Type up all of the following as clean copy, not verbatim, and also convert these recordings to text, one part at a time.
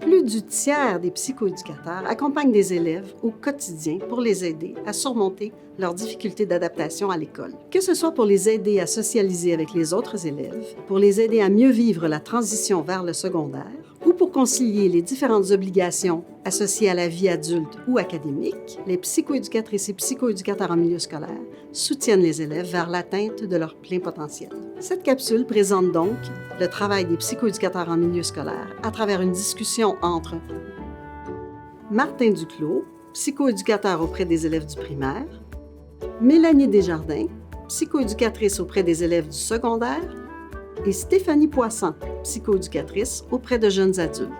Plus du tiers des psychoéducateurs accompagnent des élèves au quotidien pour les aider à surmonter leurs difficultés d'adaptation à l'école. Que ce soit pour les aider à socialiser avec les autres élèves, pour les aider à mieux vivre la transition vers le secondaire, ou pour concilier les différentes obligations associées à la vie adulte ou académique, les psychoéducatrices et psychoéducateurs en milieu scolaire soutiennent les élèves vers l'atteinte de leur plein potentiel. Cette capsule présente donc le travail des psychoéducateurs en milieu scolaire à travers une discussion entre Martin Duclos, psychoéducateur auprès des élèves du primaire, Mélanie Desjardins, psychoéducatrice auprès des élèves du secondaire, et Stéphanie Poisson, psychoéducatrice auprès de jeunes adultes.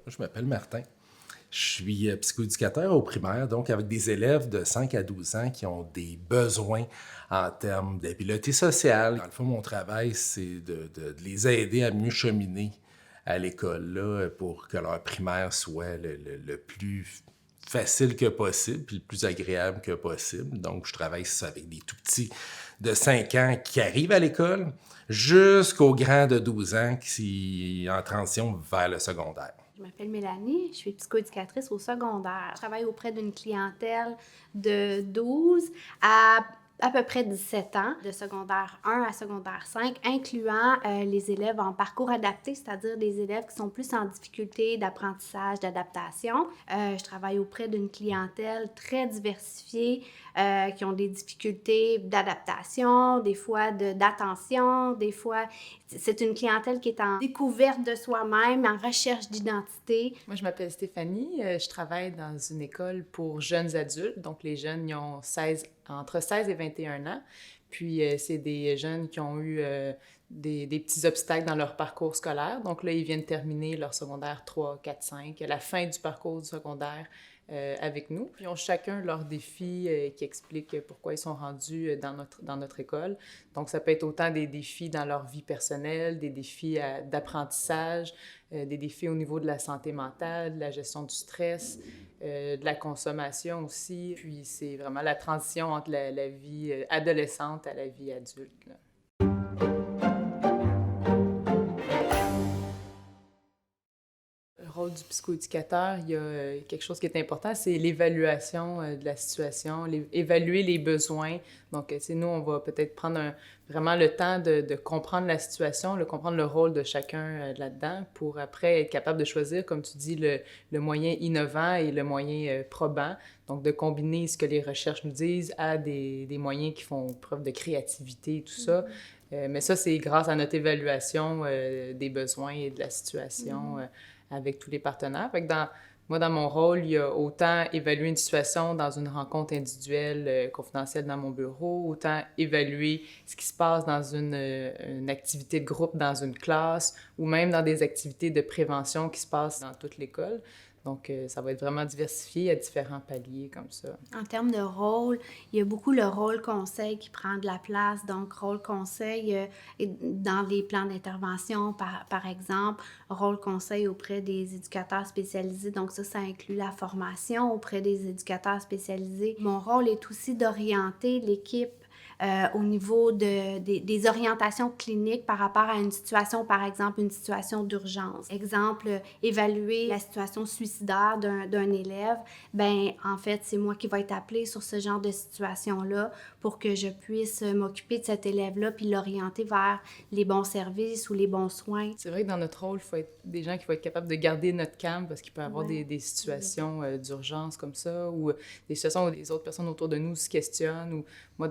Je m'appelle Martin. Je suis psychoéducateur au primaire, donc avec des élèves de 5 à 12 ans qui ont des besoins en termes d'habileté sociale. Dans le fond, mon travail, c'est de les aider à mieux cheminer à l'école là, pour que leur primaire soit le plus facile que possible puis le plus agréable que possible. Donc, je travaille avec des tout-petits de 5 ans qui arrivent à l'école jusqu'aux grands de 12 ans qui sont en transition vers le secondaire. Je m'appelle Mélanie, je suis psychoéducatrice au secondaire. Je travaille auprès d'une clientèle de 12 à peu près 17 ans, de secondaire 1 à secondaire 5, incluant les élèves en parcours adapté, c'est-à-dire des élèves qui sont plus en difficulté d'apprentissage, d'adaptation. Je travaille auprès d'une clientèle très diversifiée, qui ont des difficultés d'adaptation, des fois d'attention, des fois c'est une clientèle qui est en découverte de soi-même, en recherche d'identité. Moi, je m'appelle Stéphanie, je travaille dans une école pour jeunes adultes, donc les jeunes, ils ont entre 16 et 21 ans, puis c'est des jeunes qui ont eu des petits obstacles dans leur parcours scolaire, donc là, ils viennent terminer leur secondaire 3, 4, 5, à la fin du parcours du secondaire, avec nous. Ils ont chacun leurs défis qui expliquent pourquoi ils sont rendus dans notre école. Donc, ça peut être autant des défis dans leur vie personnelle, des défis d'apprentissage, des défis au niveau de la santé mentale, de la gestion du stress, de la consommation aussi. Puis, c'est vraiment la transition entre la vie adolescente à la vie adulte, là. Le rôle du psychoéducateur, il y a quelque chose qui est important, c'est l'évaluation de la situation, évaluer les besoins. Donc, nous, on va peut-être prendre vraiment le temps de comprendre la situation, de comprendre le rôle de chacun là-dedans pour après être capable de choisir, comme tu dis, le moyen innovant et le moyen probant. Donc, de combiner ce que les recherches nous disent à des moyens qui font preuve de créativité et tout ça. Mais ça, c'est grâce à notre évaluation des besoins et de la situation avec tous les partenaires. Fait que dans mon rôle, il y a autant évaluer une situation dans une rencontre individuelle confidentielle dans mon bureau, autant évaluer ce qui se passe dans une activité de groupe dans une classe ou même dans des activités de prévention qui se passent dans toute l'école. Donc, ça va être vraiment diversifié à différents paliers comme ça. En termes de rôle, il y a beaucoup le rôle conseil qui prend de la place. Donc, rôle conseil dans les plans d'intervention, par exemple, rôle conseil auprès des éducateurs spécialisés. Donc, ça inclut la formation auprès des éducateurs spécialisés. Mon rôle est aussi d'orienter l'équipe au niveau des orientations cliniques par rapport à une situation, par exemple, une situation d'urgence. Exemple, évaluer la situation suicidaire d'un élève. Ben en fait, c'est moi qui vais être appelée sur ce genre de situation-là pour que je puisse m'occuper de cet élève-là puis l'orienter vers les bons services ou les bons soins. C'est vrai que dans notre rôle, il faut être des gens qui vont être capables de garder notre calme parce qu'il peut y avoir des situations d'urgence comme ça ou des situations où les autres personnes autour de nous se questionnent ou moi,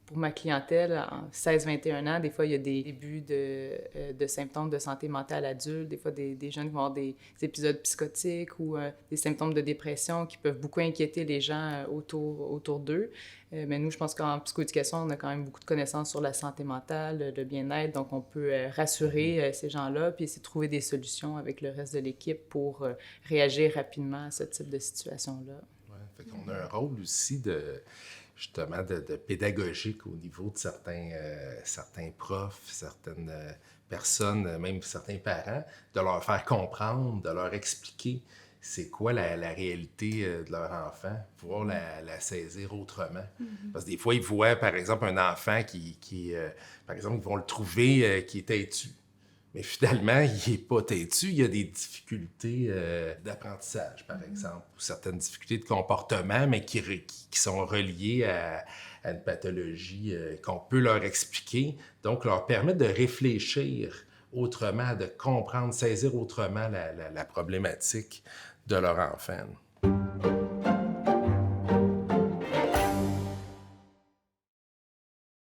pour ma clientèle, en 16-21 ans, des fois, il y a des débuts de symptômes de santé mentale adulte, des fois des jeunes qui vont avoir des épisodes psychotiques ou des symptômes de dépression qui peuvent beaucoup inquiéter les gens autour d'eux. Mais nous, je pense qu'en psychoéducation, on a quand même beaucoup de connaissances sur la santé mentale, le bien-être, donc on peut rassurer ces gens-là puis essayer de trouver des solutions avec le reste de l'équipe pour réagir rapidement à ce type de situation-là. Ouais, fait qu'on a un rôle aussi justement de pédagogique au niveau de certains profs, certaines personnes, même certains parents, de leur faire comprendre, de leur expliquer c'est quoi la réalité de leur enfant, pouvoir la saisir autrement. Parce que des fois, ils voient, par exemple, un enfant par exemple, ils vont le trouver qui est têtu. Mais finalement, il n'est pas têtu, il y a des difficultés d'apprentissage, par exemple, ou certaines difficultés de comportement, mais qui sont reliées à une pathologie qu'on peut leur expliquer, donc leur permettre de réfléchir autrement, de comprendre, saisir autrement la problématique de leur enfant.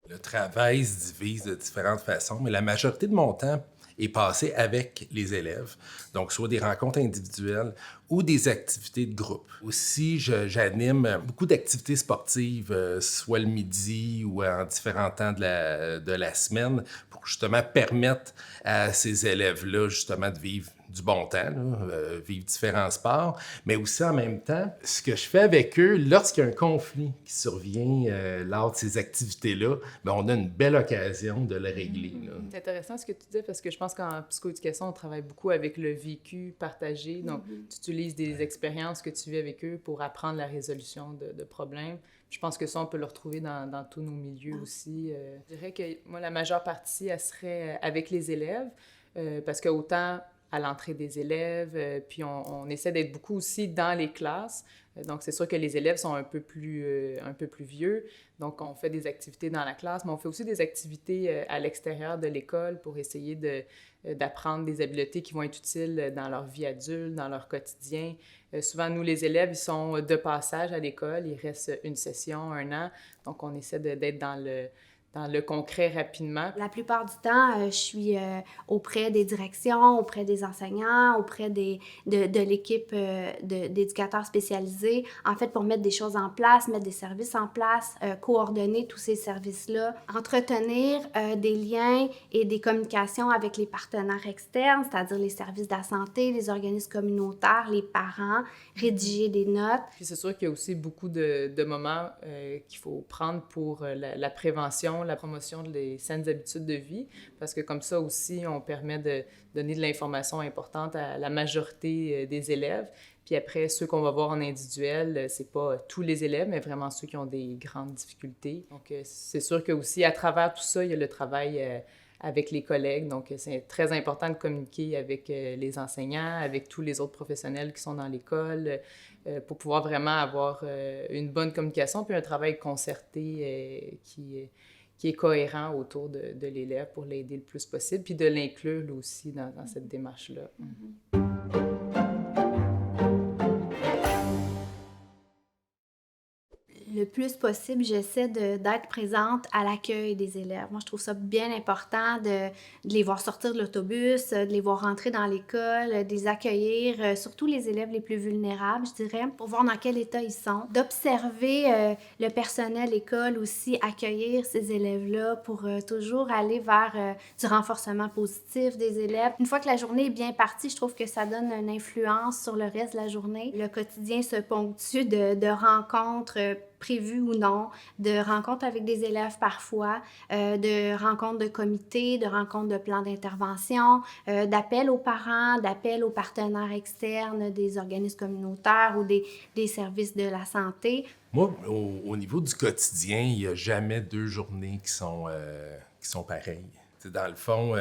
Le travail se divise de différentes façons, mais la majorité de mon temps est passé avec les élèves, donc soit des rencontres individuelles ou des activités de groupe. Aussi, j'anime beaucoup d'activités sportives, soit le midi ou en différents temps de la semaine, pour justement permettre à ces élèves-là justement de vivre du bon temps, vivre différents sports, mais aussi en même temps, ce que je fais avec eux, lorsqu'il y a un conflit qui survient lors de ces activités-là, bien, on a une belle occasion de le régler. Là. C'est intéressant ce que tu dis, parce que je pense qu'en psychoéducation, on travaille beaucoup avec le vécu partagé. Donc, tu utilises des expériences que tu vis avec eux pour apprendre la résolution de problèmes. Je pense que ça, on peut le retrouver dans tous nos milieux aussi. Je dirais que moi, la majeure partie, elle serait avec les élèves, parce qu'autant à l'entrée des élèves, puis on essaie d'être beaucoup aussi dans les classes. Donc, c'est sûr que les élèves sont un peu plus vieux, donc on fait des activités dans la classe, mais on fait aussi des activités à l'extérieur de l'école pour essayer d'apprendre des habiletés qui vont être utiles dans leur vie adulte, dans leur quotidien. Souvent, nous, les élèves, ils sont de passage à l'école, ils restent une session, 1 an, donc on essaie d'être dans le concret rapidement. La plupart du temps, je suis auprès des directions, auprès des enseignants, auprès de l'équipe d'éducateurs spécialisés, en fait, pour mettre des choses en place, mettre des services en place, coordonner tous ces services-là, entretenir des liens et des communications avec les partenaires externes, c'est-à-dire les services de la santé, les organismes communautaires, les parents, rédiger des notes. Puis c'est sûr qu'il y a aussi beaucoup de moments qu'il faut prendre pour la prévention, la promotion des saines habitudes de vie, parce que comme ça aussi, on permet de donner de l'information importante à la majorité des élèves. Puis après, ceux qu'on va voir en individuel, c'est pas tous les élèves, mais vraiment ceux qui ont des grandes difficultés. Donc, c'est sûr que aussi, à travers tout ça, il y a le travail avec les collègues. Donc, c'est très important de communiquer avec les enseignants, avec tous les autres professionnels qui sont dans l'école, pour pouvoir vraiment avoir une bonne communication, puis un travail concerté qui est cohérent autour de l'élève pour l'aider le plus possible, puis de l'inclure lui aussi dans cette démarche-là. Le plus possible, j'essaie d'être présente à l'accueil des élèves. Moi, je trouve ça bien important de les voir sortir de l'autobus, de les voir rentrer dans l'école, de les accueillir, surtout les élèves les plus vulnérables, je dirais, pour voir dans quel état ils sont. D'observer le personnel école aussi, accueillir ces élèves-là pour toujours aller vers du renforcement positif des élèves. Une fois que la journée est bien partie, je trouve que ça donne une influence sur le reste de la journée. Le quotidien se ponctue de rencontres prévues ou non, de rencontres avec des élèves parfois, de rencontres de comités, de rencontres de plans d'intervention, d'appels aux parents, d'appels aux partenaires externes, des organismes communautaires ou des services de la santé. Moi, au niveau du quotidien, il n'y a jamais 2 journées qui sont pareilles. Dans le fond,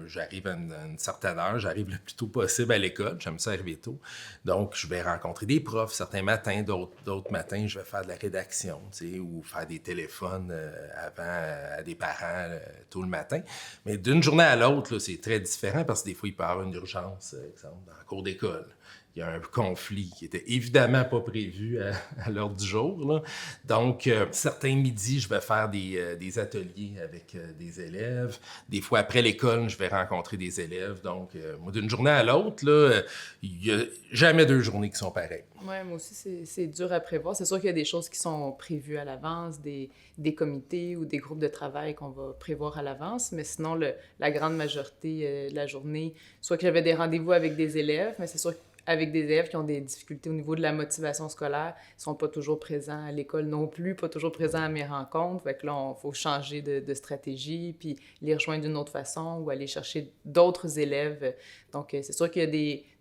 j'arrive à une certaine heure, j'arrive le plus tôt possible à l'école, j'aime ça arriver tôt. Donc, je vais rencontrer des profs certains matins, d'autres matins, je vais faire de la rédaction, ou faire des téléphones avant à des parents tôt le matin. Mais d'une journée à l'autre, là, c'est très différent parce que des fois, il peut y avoir une urgence, exemple, dans le cours d'école. Il y a un conflit qui était évidemment pas prévu à l'heure du jour, là. Donc, certains midis, je vais faire des ateliers avec des élèves. Des fois, après l'école, je vais rencontrer des élèves. Donc, moi, d'une journée à l'autre, là, il n'y a jamais 2 journées qui sont pareilles. Oui, moi aussi, c'est dur à prévoir. C'est sûr qu'il y a des choses qui sont prévues à l'avance, des comités ou des groupes de travail qu'on va prévoir à l'avance, mais sinon, la grande majorité de la journée, soit que j'avais des rendez-vous avec des élèves, mais c'est sûr avec des élèves qui ont des difficultés au niveau de la motivation scolaire, ils sont pas toujours présents à l'école non plus, pas toujours présents à mes rencontres. Fait que là, il faut changer de stratégie, puis les rejoindre d'une autre façon ou aller chercher d'autres élèves. Donc, c'est sûr qu'il y a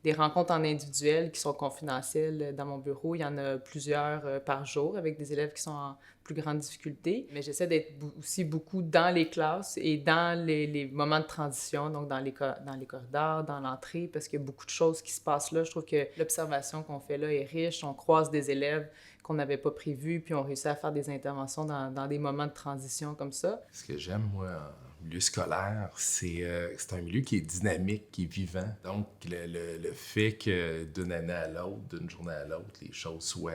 des rencontres en individuel qui sont confidentielles dans mon bureau. Il y en a plusieurs par jour avec des élèves qui sont en plus grande difficulté. Mais j'essaie d'être aussi beaucoup dans les classes et dans les moments de transition, donc dans les corridors, dans l'entrée, parce qu'il y a beaucoup de choses qui se passent là. Je trouve que l'observation qu'on fait là est riche. On croise des élèves qu'on n'avait pas prévus, puis on réussit à faire des interventions dans des moments de transition comme ça. Ce que j'aime, moi, en milieu scolaire, c'est un milieu qui est dynamique, qui est vivant. Donc, le fait que d'une année à l'autre, d'une journée à l'autre, les choses soient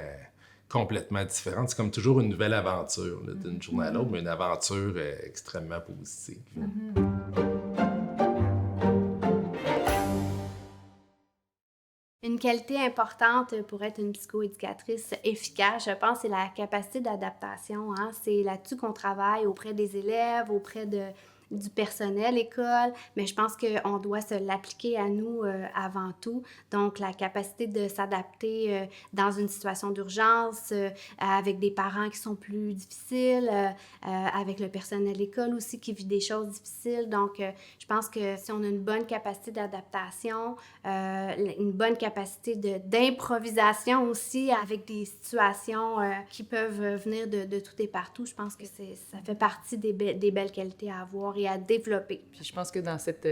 complètement différentes. C'est comme toujours une nouvelle aventure, là, d'une journée à l'autre, mais une aventure extrêmement positive. Une qualité importante pour être une psychoéducatrice efficace, je pense, c'est la capacité d'adaptation. Hein? C'est là-dessus qu'on travaille auprès des élèves, auprès du personnel école, mais je pense qu'on doit se l'appliquer à nous avant tout. Donc, la capacité de s'adapter dans une situation d'urgence, avec des parents qui sont plus difficiles, avec le personnel école aussi qui vit des choses difficiles. Donc, je pense que si on a une bonne capacité d'adaptation, une bonne capacité d'improvisation aussi avec des situations qui peuvent venir de tout et partout, je pense que ça fait partie des belles qualités à avoir et à développer. Puis je pense que dans cette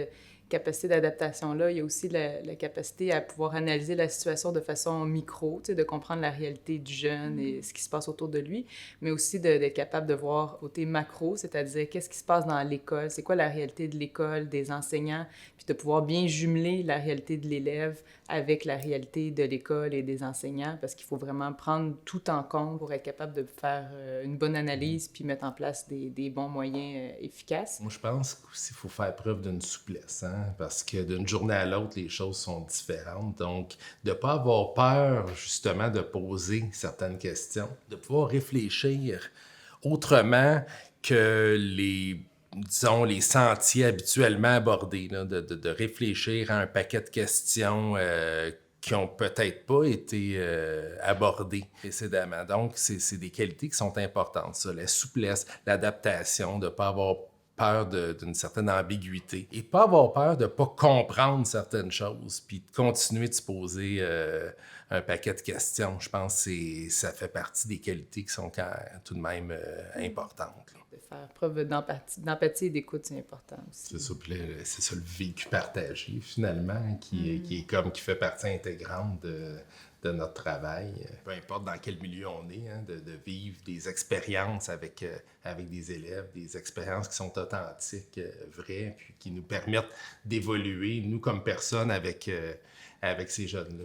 capacité d'adaptation-là, il y a aussi la capacité à pouvoir analyser la situation de façon micro, tu sais, de comprendre la réalité du jeune et ce qui se passe autour de lui, mais aussi d'être capable de voir côté macro, c'est-à-dire qu'est-ce qui se passe dans l'école, c'est quoi la réalité de l'école, des enseignants, puis de pouvoir bien jumeler la réalité de l'élève avec la réalité de l'école et des enseignants, parce qu'il faut vraiment prendre tout en compte pour être capable de faire une bonne analyse puis mettre en place des bons moyens efficaces. Moi, je pense qu'il faut faire preuve d'une souplesse, hein? Parce que d'une journée à l'autre, les choses sont différentes. Donc, de ne pas avoir peur, justement, de poser certaines questions, de pouvoir réfléchir autrement que les sentiers habituellement abordés, là, de réfléchir à un paquet de questions qui n'ont peut-être pas été abordées précédemment. Donc, c'est des qualités qui sont importantes, ça, la souplesse, l'adaptation, de ne pas avoir peur d'une certaine ambiguïté et pas avoir peur de ne pas comprendre certaines choses, puis de continuer de se poser un paquet de questions. Je pense que ça fait partie des qualités qui sont tout de même importantes. Là. De faire preuve d'empathie et d'écoute, c'est important aussi. C'est ça, puis là, c'est ça le vécu partagé, finalement, qui fait partie intégrante de notre travail. Peu importe dans quel milieu on est, hein, de vivre des expériences avec des élèves, des expériences qui sont authentiques, vraies, puis qui nous permettent d'évoluer, nous, comme personnes, avec ces jeunes-là.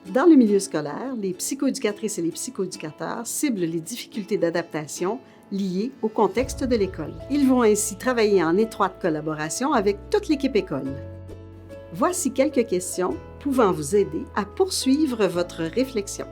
Dans le milieu scolaire, les psychoéducatrices et les psychoéducateurs ciblent les difficultés d'adaptation liées au contexte de l'école. Ils vont ainsi travailler en étroite collaboration avec toute l'équipe école. Voici quelques questions pouvant vous aider à poursuivre votre réflexion.